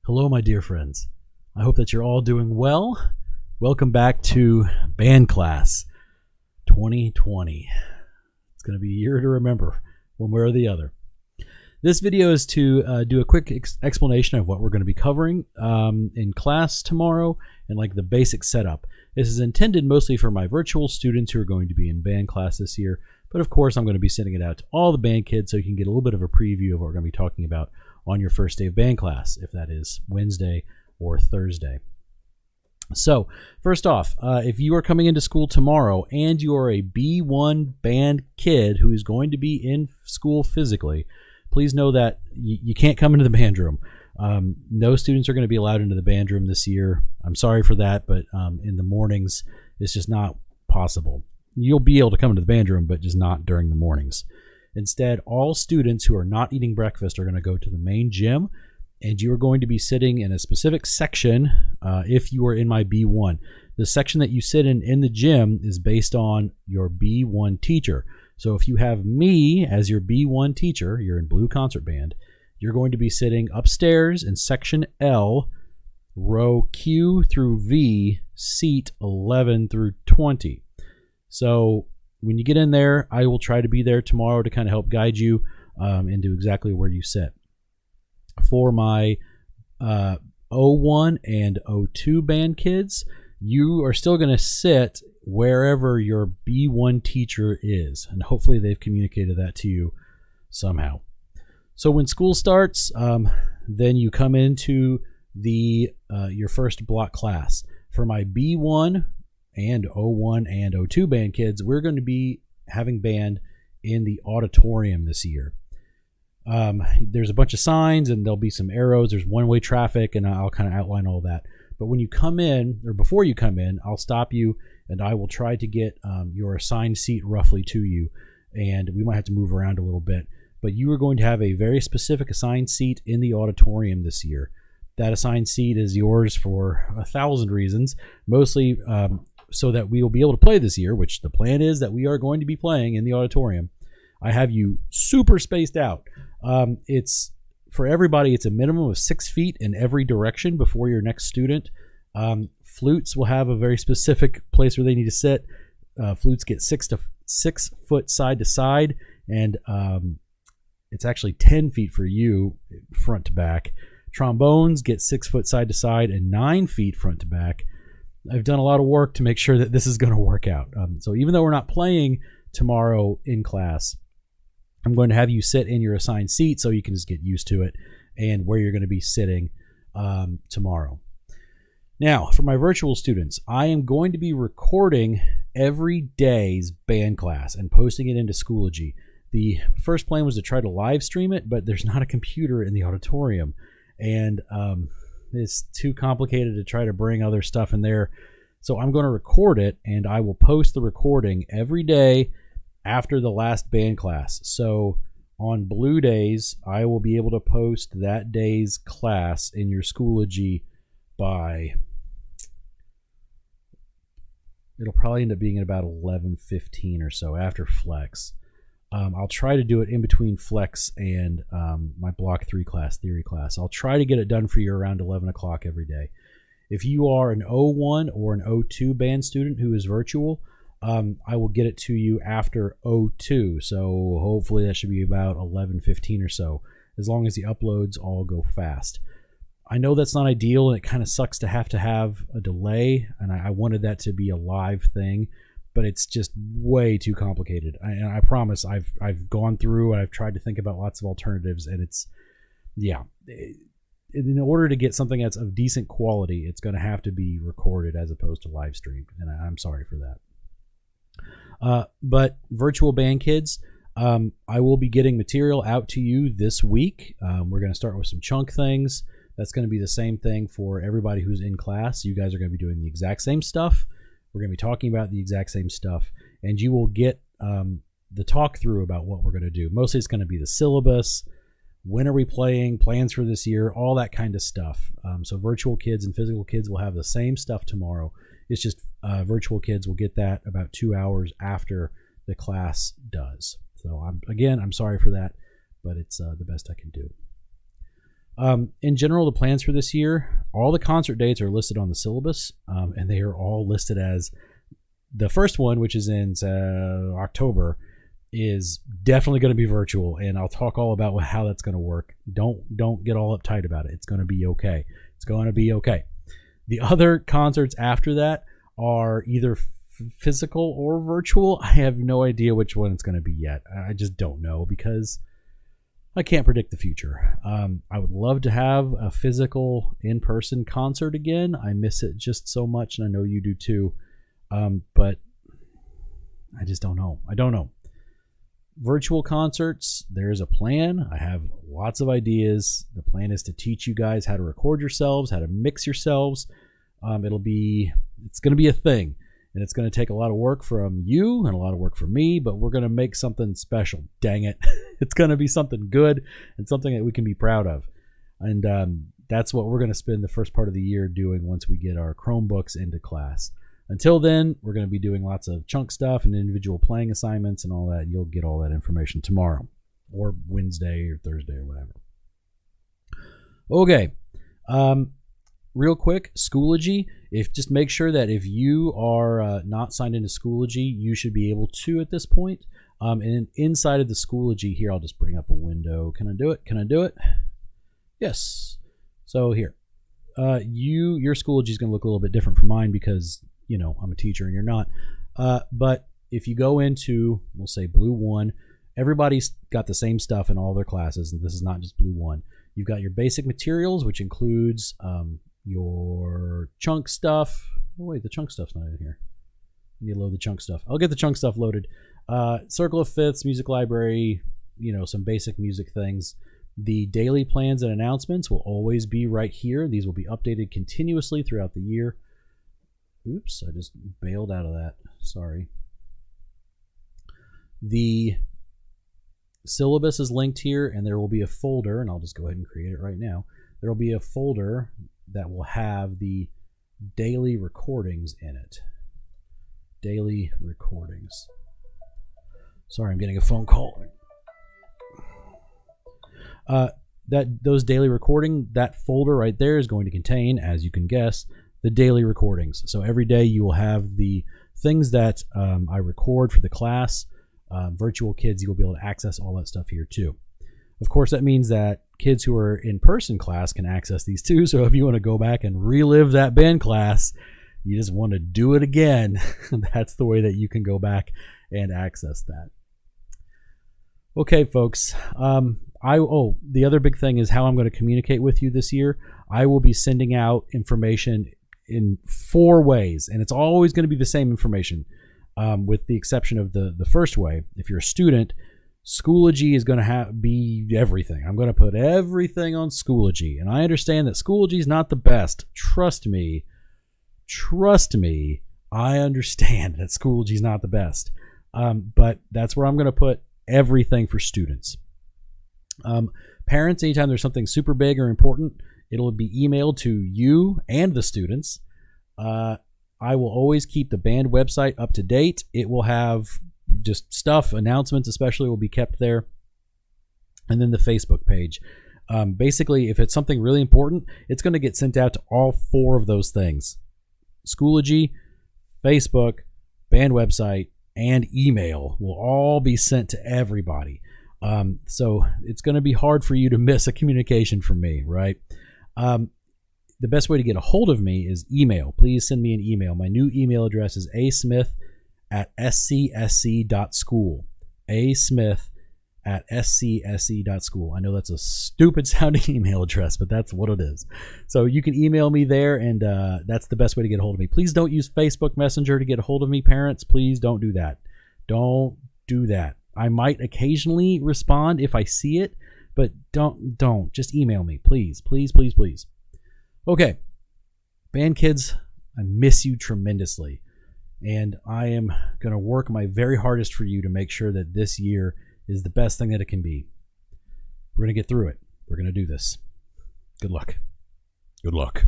Hello, my dear friends. I hope that you're all doing well. Welcome back to Band Class 2020. It's going to be a year to remember one way or the other. This video is to do a quick explanation of what we're going to be covering in class tomorrow and like the basic setup. This is intended mostly for my virtual students who are going to be in band class this year, but of course I'm going to be sending it out to all the band kids so you can get a little bit of a preview of what we're going to be talking about on your first day of band class, if that is Wednesday or Thursday. So first off, if you are coming into school tomorrow and you are a B1 band kid who is going to be in school physically, please know that you can't come into the band room. No students are going to be allowed into the band room this year. I'm sorry for that, but in the mornings, it's just not possible. You'll be able to come into the band room, but just not during the mornings. Instead, all students who are not eating breakfast are going to go to the main gym, and you are going to be sitting in a specific section if you are in my B1. The section that you sit in the gym is based on your B1 teacher. So if you have me as your B1 teacher, you're in Blue Concert Band, you're going to be sitting upstairs in section L, row Q through V, seat 11 through 20. So when you get in there, I will try to be there tomorrow to kind of help guide you into exactly where you sit. For my O1 and O2 band kids, you are still going to sit wherever your B1 teacher is, and hopefully they've communicated that to you somehow. So when school starts, then you come into the your first block class. For my B1 and O1 and O2 band kids, we're going to be having band in the auditorium this year. There's a bunch of signs and there'll be some arrows. There's one-way traffic, and I'll kind of outline all that. But when you come in, or before you come in, I'll stop you and I will try to get your assigned seat roughly to you. And we might have to move around a little bit. But you are going to have a very specific assigned seat in the auditorium this year. That assigned seat is yours for 1,000 reasons, mostly so that we will be able to play this year, which the plan is that we are going to be playing in the auditorium. I have you super spaced out. It's for everybody, it's a minimum of 6 feet in every direction before your next student. Flutes will have a very specific place where they need to sit. Flutes get 6 foot side to side, and it's actually 10 feet for you front to back. Trombones get 6 foot side to side and 9 feet front to back. I've done a lot of work to make sure that this is going to work out. So even though we're not playing tomorrow in class, I'm going to have you sit in your assigned seat so you can just get used to it and where you're going to be sitting tomorrow. Now, for my virtual students, I am going to be recording every day's band class and posting it into Schoology. The first plan was to try to live stream it, but there's not a computer in the auditorium, and it's too complicated to try to bring other stuff in there. So I'm going to record it, and I will post the recording every day after the last band class. So on Blue Days, I will be able to post that day's class in your Schoology by, it'll probably end up being at about 11:15 or so after Flex. I'll try to do it in between Flex and my Block 3 class, Theory class. I'll try to get it done for you around 11 o'clock every day. If you are an O1 or an O2 band student who is virtual, I will get it to you after O2. So hopefully that should be about 11:15 or so, as long as the uploads all go fast. I know that's not ideal, and it kind of sucks to have a delay, and I wanted that to be a live thing, but it's just way too complicated. And I promise I've gone through and I've tried to think about lots of alternatives, and it's, yeah. In order to get something that's of decent quality, it's going to have to be recorded as opposed to live streamed, and I'm sorry for that. But virtual band kids, I will be getting material out to you this week. We're going to start with some chunk things. That's going to be the same thing for everybody who's in class. You guys are going to be doing the exact same stuff. We're going to be talking about the exact same stuff, and you will get the talk through about what we're going to do. Mostly it's going to be the syllabus, when are we playing, plans for this year, all that kind of stuff. So virtual kids and physical kids will have the same stuff tomorrow. It's just virtual kids will get that about 2 hours after the class does. So I'm sorry for that, but it's the best I can do. In general, the plans for this year, all the concert dates are listed on the syllabus, and they are all listed as the first one, which is in October, is definitely going to be virtual, and I'll talk all about how that's going to work. Don't get all uptight about it. It's going to be okay. It's going to be okay. The other concerts after that are either physical or virtual. I have no idea which one it's going to be yet. I just don't know because I can't predict the future. I would love to have a physical in-person concert again. I miss it just so much, and I know you do too. But I just don't know. I don't know. Virtual concerts, there's a plan. I have lots of ideas. The plan is to teach you guys how to record yourselves, how to mix yourselves. It's going to be a thing, and it's going to take a lot of work from you and a lot of work from me, but we're going to make something special. Dang it. It's going to be something good and something that we can be proud of. And that's what we're going to spend the first part of the year doing once we get our Chromebooks into class. Until then, we're going to be doing lots of chunk stuff and individual playing assignments and all that. You'll get all that information tomorrow or Wednesday or Thursday or whatever. Okay. Real quick, Schoology. Just make sure that if you are not signed into Schoology, you should be able to at this point. And inside of the Schoology here, I'll just bring up a window. Can I do it? Can I do it? Yes. So here, your Schoology is going to look a little bit different from mine because I'm a teacher and you're not. But if you go into, we'll say Blue 1, everybody's got the same stuff in all their classes, and this is not just Blue 1. You've got your basic materials, which includes your chunk stuff. Oh, wait, the chunk stuff's not in here. I need to load the chunk stuff. I'll get the chunk stuff loaded. Circle of Fifths, music library, some basic music things. The daily plans and announcements will always be right here. These will be updated continuously throughout the year. Oops, I just bailed out of that. Sorry. The syllabus is linked here, and there will be a folder, and I'll just go ahead and create it right now. There will be a folder that will have the daily recordings in it. Daily recordings. Sorry, I'm getting a phone call. Those daily recording, that folder right there is going to contain, as you can guess, the daily recordings. So every day you will have the things that I record for the class. Virtual kids, you will be able to access all that stuff here too. Of course, that means that kids who are in person class can access these too. So if you want to go back and relive that band class, you just want to do it again, that's the way that you can go back and access that. Okay, folks. The other big thing is how I'm going to communicate with you this year. I will be sending out information in 4 ways, and it's always going to be the same information, with the exception of the first way. If you're a student, Schoology is going to be everything. I'm going to put everything on Schoology, and I understand that Schoology is not the best. Trust me, I understand that Schoology is not the best, but that's where I'm going to put everything for students. Parents, anytime there's something super big or important, it'll be emailed to you and the students. I will always keep the band website up to date. It will have just stuff, announcements especially will be kept there. And then the Facebook page. Basically, if it's something really important, it's going to get sent out to all 4 of those things. Schoology, Facebook, band website, and email will all be sent to everybody. So it's going to be hard for you to miss a communication from me, right? The best way to get a hold of me is email. Please send me an email. My new email address is asmith@scsc.school. asmith@scsc.school. I know that's a stupid sounding email address, but that's what it is. So you can email me there, and that's the best way to get a hold of me. Please don't use Facebook Messenger to get a hold of me, parents. Please don't do that. Don't do that. I might occasionally respond if I see it, but don't. Just email me, please. Please, please, please. Okay. Band kids, I miss you tremendously. And I am going to work my very hardest for you to make sure that this year is the best thing that it can be. We're going to get through it. We're going to do this. Good luck. Good luck.